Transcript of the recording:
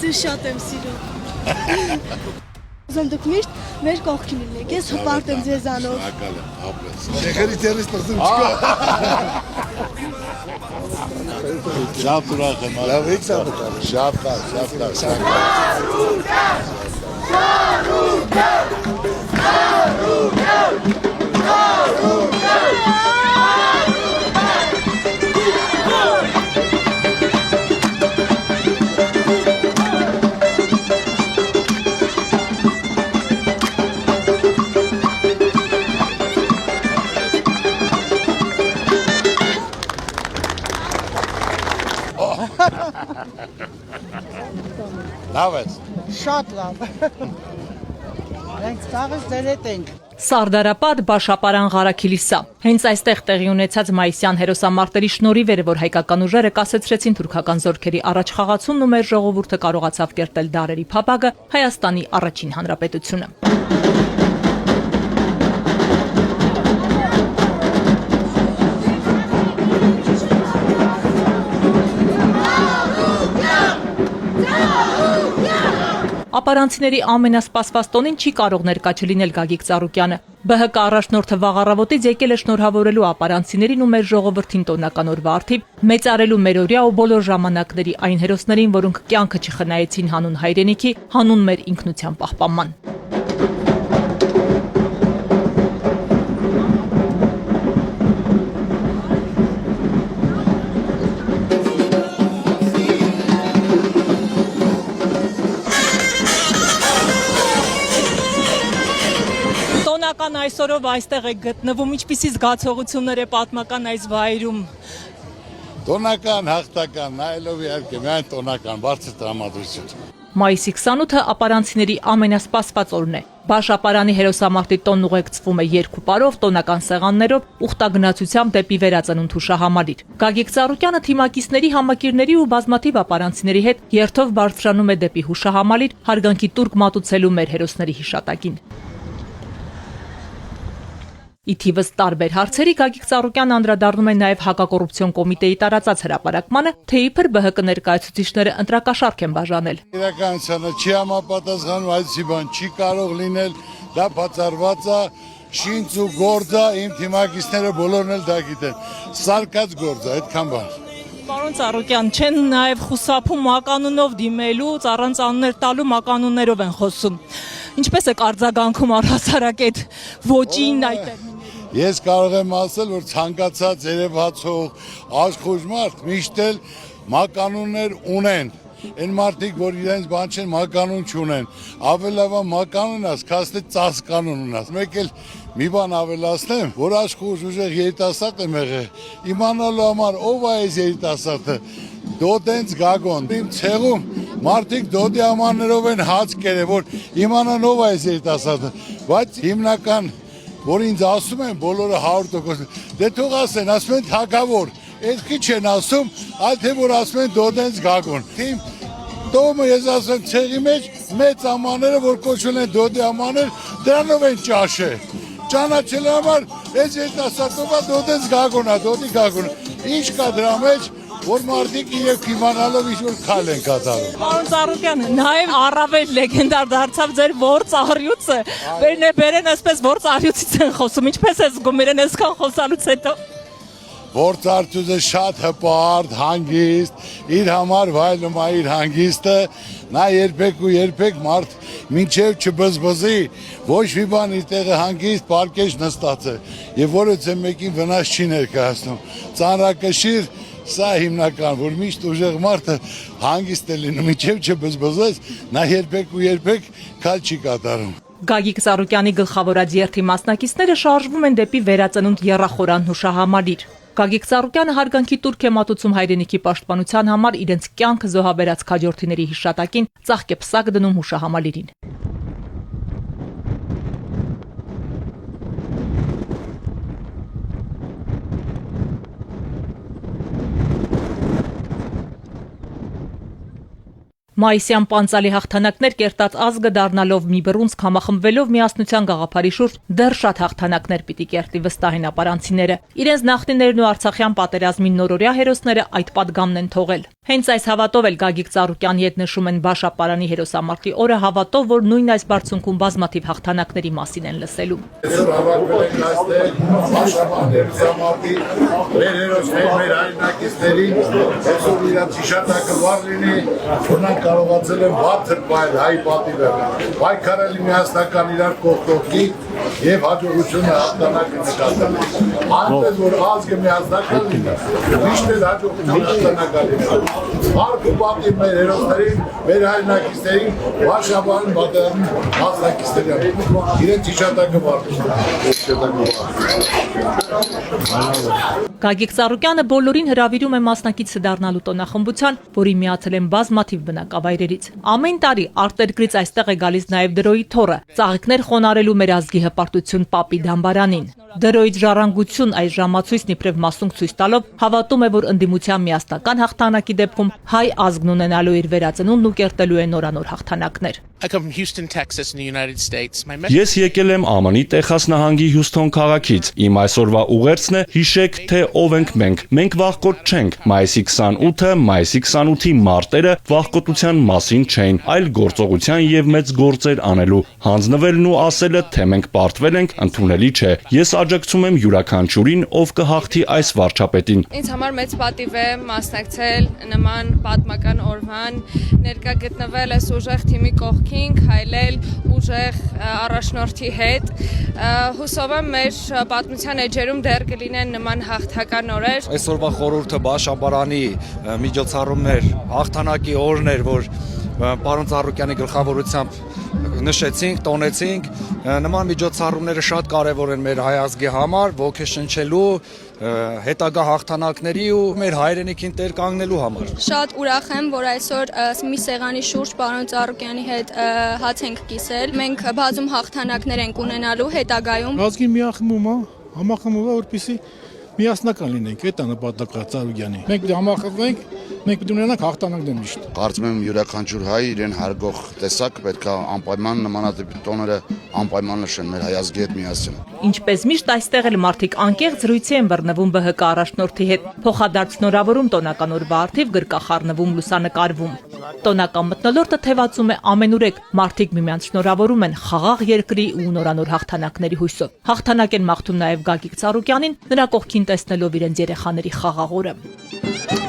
ձեզ շատ եմ սիրում։ Ուզում դուք միշտ մեր կողքին լինեք, ես հպարտ եմ ձեզանով։ Շնորհակալ եմ, ապրես։ Շեխերի տերից տղզում չկա։ Շատ ուրախ եմ։ Լավ եք սա։ Շատ լավ ես։ Շատ լավ։ Մենք ցավս դեր ենք։ Սարդարապատ Բաշապարան Ղարաքիլիսա։ Հենց այստեղ տեղի ունեցած մայիսյան հերոսամարտերի շնորհիվ էր, որ հայկական ուժերը կասեցրեցին թուրքական զորքերի առաջխաղացումն ու մեր ժողովուրդը կարողացավ կերտել դարերի փաբագը Հայաստանի առաջին հանրապետությունը։ Ապարանցիների ամենասպասված տոնին չի կարող ներկա չլինել Գագիկ Ծառուկյանը։ ԲՀԿ առաջնորդը վաղ առավոտից եկել է շնորհավորելու ապարանցիներին ու մեր ժողովրդին տոնական օրվա առթիվ, մեծարելու մերօրյա ու բոլոր ժամանակների այն հերոսներին, որոնք կյանքը չխնայեցին հանուն հայրենիքի, հանուն մեր ինքնության պահպանման։ Տոնական այսօրով այստեղ եք գտնվում, ինչպիսի զգացողություններ է պատմական այս վայրում։ Տոնական, հաղթական, նայելով իհարկե միայն տոնական, բարձր տրամադրություն։ Մայիսի 28-ը ապարանցիների ամենասպասված օրն է։ Բաշապարանի հերոսամարտի տոնն ուղեկցվում է երկու պարով, տոնական սեղաններով, ուխտագնացությամբ դեպի վերածնունդ հուշահամալիր։ Գագիկ Ծառուկյանը թիմակիցների, համակիրների ու բազմաթիվ ապարանցիների հետ երթով բարձրանում է դեպի հուշահամալիր, հարգանքի տուրք մատուցելու մեր հերոսների հիշատակին։ Ի թիվս տարբեր հարցերի Գագիկ Ծառուկյանը անդրադառնում է նաև հակակոռուպցիոն կոմիտեի տարածած հրապարակմանը, թե իբր ԲՀԿ ներկայացուցիչները ընտրակաշառք են բաժանել։ Իրականությանը չի համապատասխանում, այսպիսի բան չի կարող լինել, դա բացառված է, շինց ու գործ է, իմ թիմակիցները բոլորն էլ դա գիտեն։ Սարկած գործ է, այդքան բան։ Պարոն Ծառուկյան, չեն նաև խուսափում մականունով դիմելու, առանց տալու մականուններով են խոսում։ Ինչպես է արձագանքում առհասարակ այդ ոճին այդ Ես կարող եմ ասել, որ ցանկացած երևացող աշխույժ մարդ միշտ էլ մականուններ ունեն։ Այն մարդիկ, որ իրենց բան չեն, մականուն չունեն։ Ավելավա մականուն ասք, հաստե ծածկանուն ունած։ Մեկ էլ մի բան ավելացնեմ, որ աշխույժ ուժեղ երիտասարդ եմ եղել։ Իմանալու համար ով է այս երիտասարդը։ Դոդենց Գագոն։ Իմ ցեղում մարդիկ դոդի ամաններով են հաց կերել, որ իմանան ով է այս երիտասարդը։ Բայց հիմնական որ ինձ ասում են բոլորը 100%, դե թող ասում են թագավոր, այդքի չեն ասում, այլ թե որ ասում են Դոդենց Գագոն։ Թիմ տոմը ես ասում ցեղի մեջ մեծ ամանները, որ կոչվում են Դոդի ամաններ, դրանով են ճաշել։ Ճանաչելու համար այս երիտասարդովա Դոդենց Գագոնա, Դոդի Գագոնը։ Ինչ կա դրա մեջ, որ մարդիկ իրենք իմանալով ինչ-որ քայլ են կատարում։ Պարոն Ծառուկյան, նաև առավել լեգենդար դարձավ ձեր ворծառյուծը։ Բերեն այսպես ворծառյուծից են խոսում, ինչպես է զգում իրեն այսքան խոսալուց հետո։ Ворծառյուծը շատ հպարտ, հանգիստ, իր համար վայելում է իր հանգիստը, նա երբեք ու երբեք մարդ մինչև չբզբզի, ոչ մի բան իր տեղը հանգիստ, պարկեշ նստած է, եւ որը մեկին վնաս չի ներկայացնում։ Ծանրակշիռ Սա հիմնական, որ միշտ ուժեղ մարդը հանգիստ է լինում, մինչև չբզբզես, նա երբեք ու երբեք քայլ չի կատարում։ Գագիկ Ծառուկյանի գլխավորած երթի մասնակիցները շարժվում են դեպի վերածնունդ եռախորան հուշահամալիր։ Գագիկ Ծառուկյանը հարգանքի տուրք է մատուցում հայրենիքի պաշտպանության համար իրենց կյանքը զոհաբերած քաջորդիների հիշատակին, ծաղկեպսակ դնում հուշահամալիրին։ Մայիսյան պանծալի հաղթանակներ կերտած ազգը դառնալով մի բռունցք համախմբվելով միասնության գաղափարի շուրջ դեռ շատ հաղթանակներ պիտի կերտի վստահեն ապարանցիները։ Իրենց նախնիներն ու Արցախյան պատերազմի նորօրյա հերոսները այդ պատգամն են թողել։ Հենց այս հավատով էլ Գագիկ Ծառուկյանի հետ նշում են Բաշապարանի հերոսամարտի օրը, հավատով, որ նույն այս բարձունքում բազմաթիվ հաղթանակների մասին են լսելու։ Այսօր հավաքվել ենք այստեղ Բաշապարանի հերոսամարտի մեր հերոսներին, մեր հայրենակիցներին, այսօր իրանց հիշատակը վառ լինի, որոնք կարողացել են բարձր պահել հայ պատիվը, պայքարել միասնական իրար կողքով եւ հաջողությունը հաղթանակը նկատել։ Այնպես որ ազգը միասնական լինի, միշտ էլ հաջողությունը հաղթանակը լինի։ Հարկ ու պատիվ մեր հերոսներին, մեր հայրենակիցներին, Բաշապարանի պատերազմի մասնակիցներին, իրենց հիշատակը վառ լինի։ Գագիկ Ծառուկյանը բոլորին հրավիրում է մասնակիցը դառնալու տոնախմբության, որի միացել են բազմաթիվ բնակավայրերից։ Ամեն տարի արտերկրից այստեղ է գալիս նաև Դրոյի թոռը, ծաղիկներ խոնարելու մեր ազգի հպարտություն Պապի Դամբարանին։ Դրոյից ժառանգություն այս ժամացույցն իբրև մասունք ցույց տալով հավատում է, որ ընդդիմության միասնական հաղթանակի դեպքում հայ ազգն ունենալու իր վերածնունդն ու կերտելու է նորանոր հաղթանակներ։ Ես եկել եմ ԱՄՆ-ի Տեխաս նահանգի Հյուսթոն քաղաքից։ Իմ այսօրվա ուղերձն է՝ հիշեք, թե ով ենք մենք։ Մենք վախկոտ չենք։ Մայիսի 28-ը, մայիսի 28-ի մարտերը վախկոտության մասին չեն, այլ գործողության եւ մեծ գործեր անելու։ Հանձնվելն ու ասելը, թե մենք պարտվել ենք, ընդունելի չէ։ Ես աջակցում եմ յուրաքանչյուրին, ով կհաղթի այս վարչապետին։ Ինձ համար մեծ պատիվ է մասնակցել նման պատմական օրվան, ներկա գտնվել այս ուժեղ թիմի կողքին, քայլել ուժեղ առաջնորդի հետ։ Հուսով եմ մեր պատմության էջերում դեռ կլինեն նման հաղթական օրեր։ Այսօրվա խորհուրդը Բաշապարանի միջոցառումներ, հաղթանակի օրն էր, որ պարոն Ծառուկյանի գլխավորությամբ նշեցինք, տոնեցինք, նման միջոցառումները շատ կարևոր են մեր հայ ազգի համար, ոգեշնչելու, հետագա հաղթանակների ու մեր հայրենիքին տեր կանգնելու համար։ Շատ ուրախ եմ, որ այսօր մի սեղանի շուրջ պարոն Ծառուկյանի հետ հաց ենք կիսել։ Մենք բազում հաղթանակներ ենք ունենալու հետագայում։ Ազգի միախմբումը, համախմբումը, որպեսզի միասնական լինենք, այդ է նպատակը Ծառուկյանի։ Մենք պիտի համախմբվենք, մենք պիտի ունենանք հաղթանակներ միշտ։ Կարծում եմ յուրաքանչյուր հայ իրեն հարգող տեսակ պետք է անպայման նմանատիպ տոները անպայման նշեն մեր հայ ազգի հետ միասին։ Ինչպես միշտ այստեղ էլ մարդիկ անկեղծ զրույցի են բռնվում ԲՀԿ առաջնորդի հետ, փոխադարձ շնորհավորում տոնական օրվա արդիվ գրկախառնվում, լուսանկարվում։ Տոնական մթնոլորտը թևածում է ամենուրեք, մարդիկ միմյանց շնորհավորում են խաղաղ երկրի ու նորանոր հաղթանակների հույսով։ Հաղթանակ են մաղթում նաև Գագիկ Ծառուկյանին, նրա կողքին տեսնելով իրենց երեխաների խաղաղ օրը։